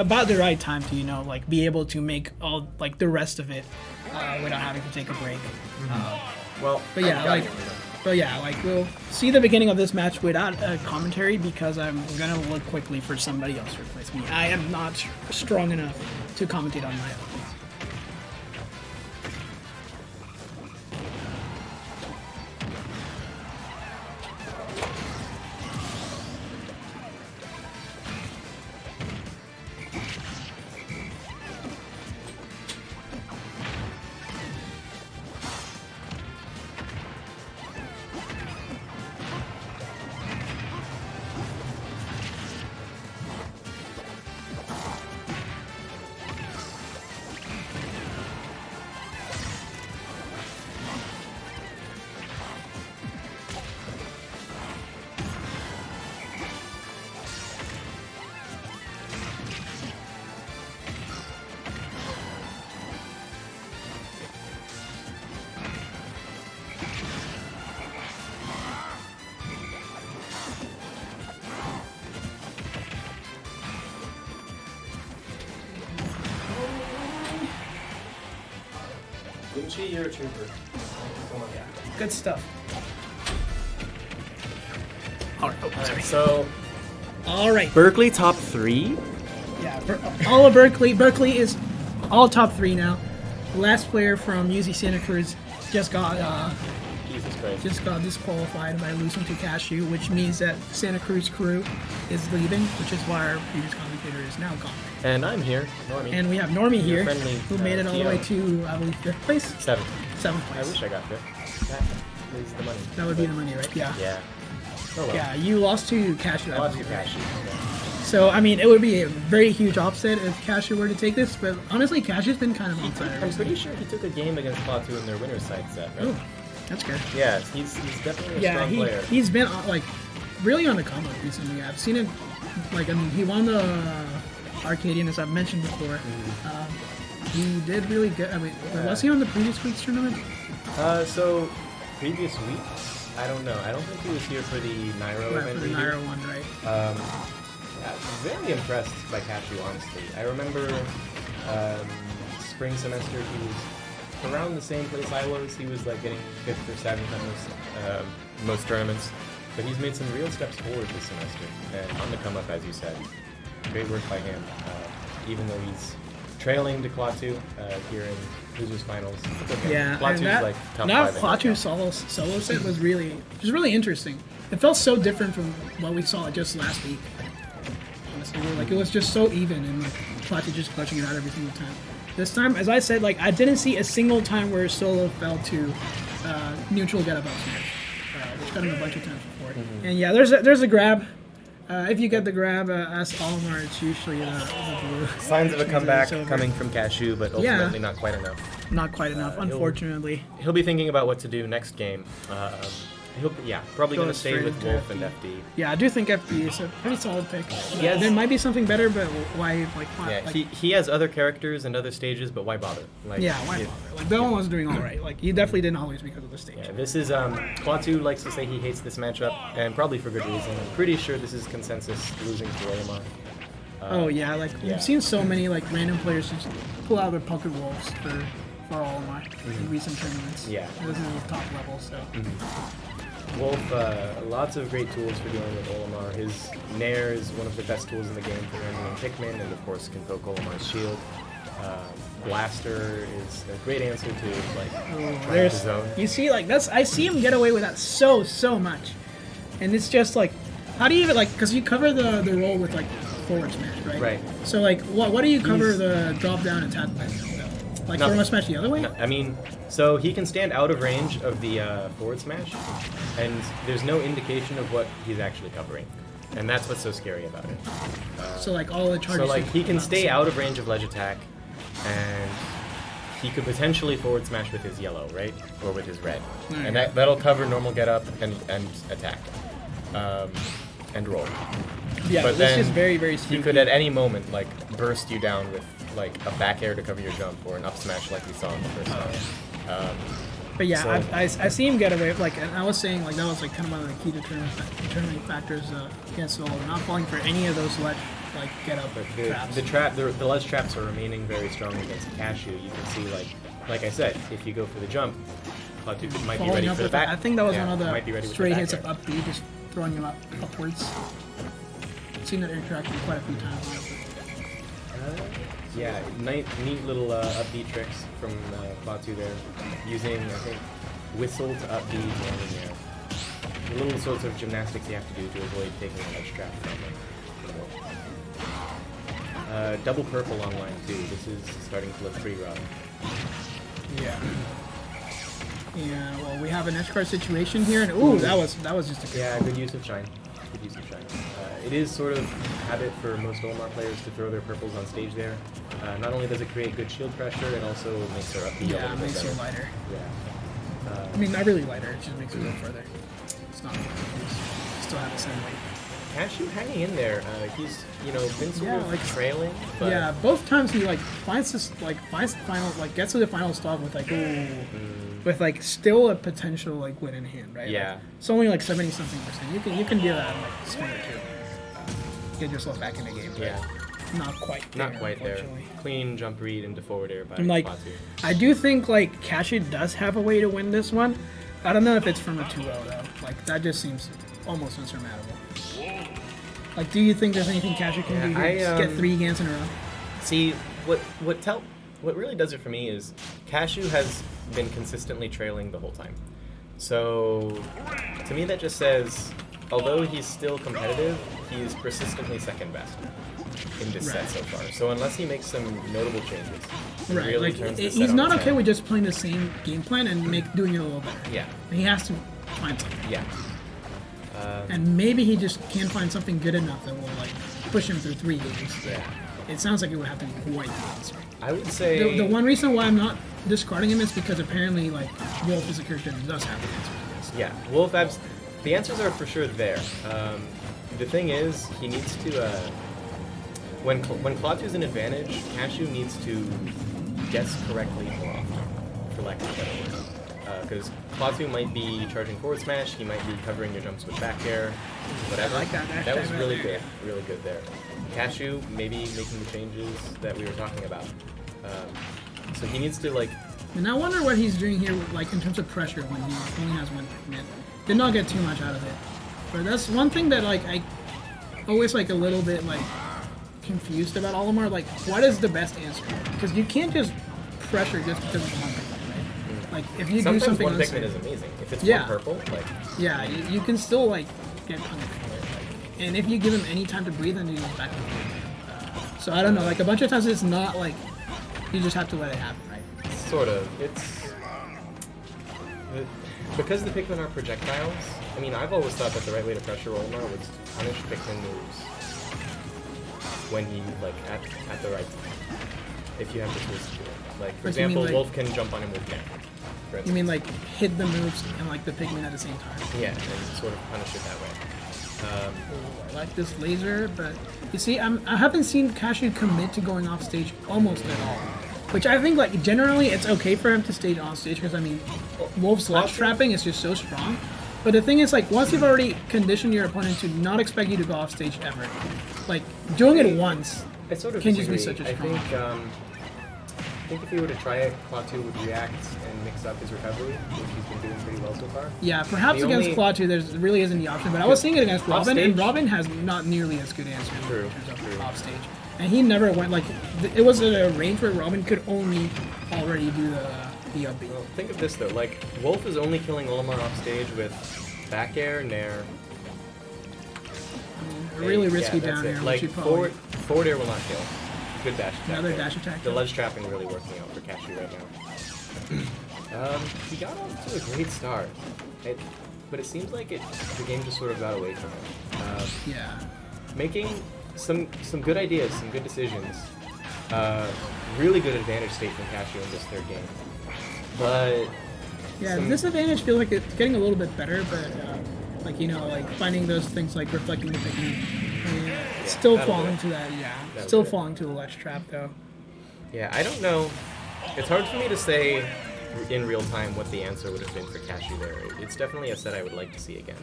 about the right time to, you know, like be able to make all like the rest of it without having to take a break. Well, But yeah, like we'll see the beginning of this match without a commentary because I'm gonna look quickly for somebody else to replace me. I am not strong enough to commentate on my own. Gucci, you're a trooper. Good stuff. All right, So, all right. Berkeley top 3? Yeah, all of Berkeley. Berkeley is all top 3 now. Last player from UC Santa Cruz just got Jesus Christ. just got disqualified by losing to Cashew, which means that Santa Cruz crew is leaving, which is why our previous commentator is now gone. And I'm here, Normie. And we have Normie here, friendly, who made it all the way to, I believe, 5th place? 7th. 7th I place. wish I got 5th. That is the money. That would be the money, right? Yeah. Yeah. Oh well. Yeah, you lost to Cashew. I lost to Cashew. So, I mean, it would be a very huge upset if Cashew were to take this, but honestly, Cashew's been kind of on fire I'm recently. pretty sure he took a game against Klaatu in their winner's side set, right? Oh, that's good. Yeah, he's definitely a strong player. He's been, like, really on the come up recently. I've seen it, like, I mean, he won the Arcadian, as I've mentioned before. He did really good. I mean, was he on the previous week's tournament? So, previous week? I don't know. I don't think he was here for the Nairo Right, event. for the either. Nairo one, right? Yeah, very impressed by Cashew, honestly. I remember spring semester, he was around the same place I was. He was like getting 5th or 7th on most tournaments. But he's made some real steps forward this semester. And on the come up, as you said. Great work by him. Even though he's trailing to Klaatu here in Losers Finals. It's okay. Yeah, Klaatu's and that, like top that 5. Klaatu solo set was really interesting. It felt so different from what we saw just last week. Honestly, like it was just so even, and like Klaatu just clutching it out every single time. This time, as I said, like I didn't see a single time where solo fell to neutral get up smash, which got him a bunch of times before. And yeah, there's a grab. If you get the grab as Olimar, it's usually the blue. Signs of a comeback silver. coming from Cashew, but ultimately not quite enough. Not quite enough, unfortunately. He'll be thinking about what to do next game. Probably Go going to stay straight with into Wolf FD. and FD. Yeah, I do think FD is a pretty solid pick. has- There might be something better, but why? Like, why? Yeah, like, he has other characters and other stages, but why bother? Like, yeah, why it- bother? Like, that one was doing all right. Like, he definitely didn't always because of the stage. Yeah, this is Klaatu likes to say he hates this matchup, and probably for good reason. I'm pretty sure this is consensus losing to Olimar. Oh yeah, like yeah. we've seen so many like random players just pull out their pocket wolves for all my recent tournaments. Yeah. It wasn't at the top level, so. Wolf, lots of great tools for dealing with Olimar. His Nair is one of the best tools in the game for handling Pikmin, and of course can poke Olimar's shield. Blaster is a great answer to like trying to There's, zone. you see, like I see him get away with that so much, and it's just like, how do you even like? Because you cover the roll with like forward smash, right? Right. So like, what do you cover the drop down attack with? Like Nothing. forward smash the other way? No, I mean, so he can stand out of range of the forward smash, and there's no indication of what he's actually covering, and that's what's so scary about it. So like all the charges. So like he can about the stay same. out of range of ledge attack, and he could potentially forward smash with his yellow, right, or with his red, There you and go. that'll cover normal get up and attack, and roll. Yeah, but this then is very He sneaky. could at any moment like burst you down with like a back air to cover your jump or an up smash like we saw in the first time. But yeah, so- I see him get away. Like, and I was saying, like that was like kind of one of the key determining factors against solo. Not falling for any of those ledge like get up But traps. the ledge traps are remaining very strong against Cashew. You can see, like I said, if you go for the jump, Klaatu might be Following ready up for the with back. I think that was yeah, one of might be ready the with straight the hits back of up B, just throwing him upwards. I've seen that interaction quite a few times. Yeah, neat little upbeat tricks from Klaatu there, using, I think, whistle to upbeat and the little sorts of gymnastics you have to do to avoid taking a ledge trap from them. Double purple on line 2. This is starting to look pretty rough. Yeah. Yeah, well, we have an edge guard situation here, and ooh, that was just a good call. Good use of shine. Good use of shine. It is sort of habit for most Olimar players to throw their purples on stage there. Not only does it create good shield pressure, it also makes their upbeat a little Yeah, it bit makes better. you lighter. Yeah. I mean, not really lighter, it just makes you go further. It's not still have the same weight. Cashew hanging in there. He's been sort of like trailing. But yeah, both times he finds the final, gets to the final stop with with still a potential win in hand, right? Yeah. It's only 70-something%. You can do that in a swing or two. Get yourself back in the game. But Yeah. not quite there. Not quite there. Unfortunately. Clean jump read into forward air by And Klaatu. I do think Cashew does have a way to win this one. I don't know if it's from a 2-0 though. That just seems almost insurmountable. Do you think there's anything Cashew can do to just get 3 Gans in a row? See, what really does it for me is Cashew has been consistently trailing the whole time. So to me that just says, although he's still competitive, he's persistently second best in this set so far. So unless he makes some notable changes, he Right, really turns the set he's on not its okay head. with just playing the same game plan and doing it a little better. Yeah, He has to find something. yeah. And maybe he just can't find something good enough that will push him through 3 games. Yeah. It sounds like it would have to be quite close. I would say The one reason why I'm not discarding him is because apparently Wolf is a character that does have the answers. yeah, Wolf Abs. The answers are for sure there. The thing is, he needs to when Klaatu's an advantage, Cashew needs to guess correctly more often, for lack of a better word. Because Klaatu might be charging forward smash, he might be covering your jumps with back air, whatever. I like that. That was Hashtag really right good, really good there. Cashew maybe making the changes that we were talking about. So he needs to And I wonder what he's doing here, in terms of pressure when he only has 1 command. Did not get too much out of it, but that's one thing that I always a little bit confused about Olimar. What is the best answer? Because you can't just pressure just because of 1 command, right? If you sometimes do something one unsafe, Pikmin is amazing. If it's Yeah. one purple, yeah, you can still get punished. And if you give him any time to breathe, then he's back. So I don't know. A bunch of times it's not you just have to let it happen, right? sort of. Because the Pikmin are projectiles. I mean, I've always thought that the right way to pressure Olimar was to punish Pikmin moves when he at the right time. If you have the tools to do it. For you mean, example, Wolf can jump on him with Gam. You mean hit the moves and the Pikmin at the same time? Yeah, and sort of punish it that way. I like this laser, but you see, I haven't seen Cashew commit to going off stage almost at all. Which I think, generally it's okay for him to stay on stage because, I mean, Wolf's ledge trapping is just so strong. But the thing is, once you've already conditioned your opponent to not expect you to go off stage ever, doing it once I sort of can just disagree. be such a strong I think if he were to try it, Klaatu would react and mix up his recovery, which he's been doing pretty well so far. Yeah, perhaps The against only- Klaatu, there really isn't the option. But I was seeing it against Robin, and Offstage? Robin has not nearly as good answers True, in terms of true. off stage. And he never went it was at a range where Robin could only already do the up B. Well, think of this though, Wolf is only killing Olimar off stage with back air, nair. Really risky yeah, down that's here, it. which you probably Forward air will not kill. Good dash attack. Another there. dash attack. The ledge trapping really working out for Cashew right now. He got off to a great start, but it seems like the game just sort of got away from him. Yeah. Making some good ideas, some good decisions. Really good advantage state from Cashew in this 3rd game. But Yeah, this advantage feels like it's getting a little bit better, but finding those things reflecting the Pikmin. Still that'll falling do to that, That'll Still do it. falling to the ledge trap though. Yeah, I don't know. It's hard for me to say in real time what the answer would have been for Cashew there. It's definitely a set I would like to see again.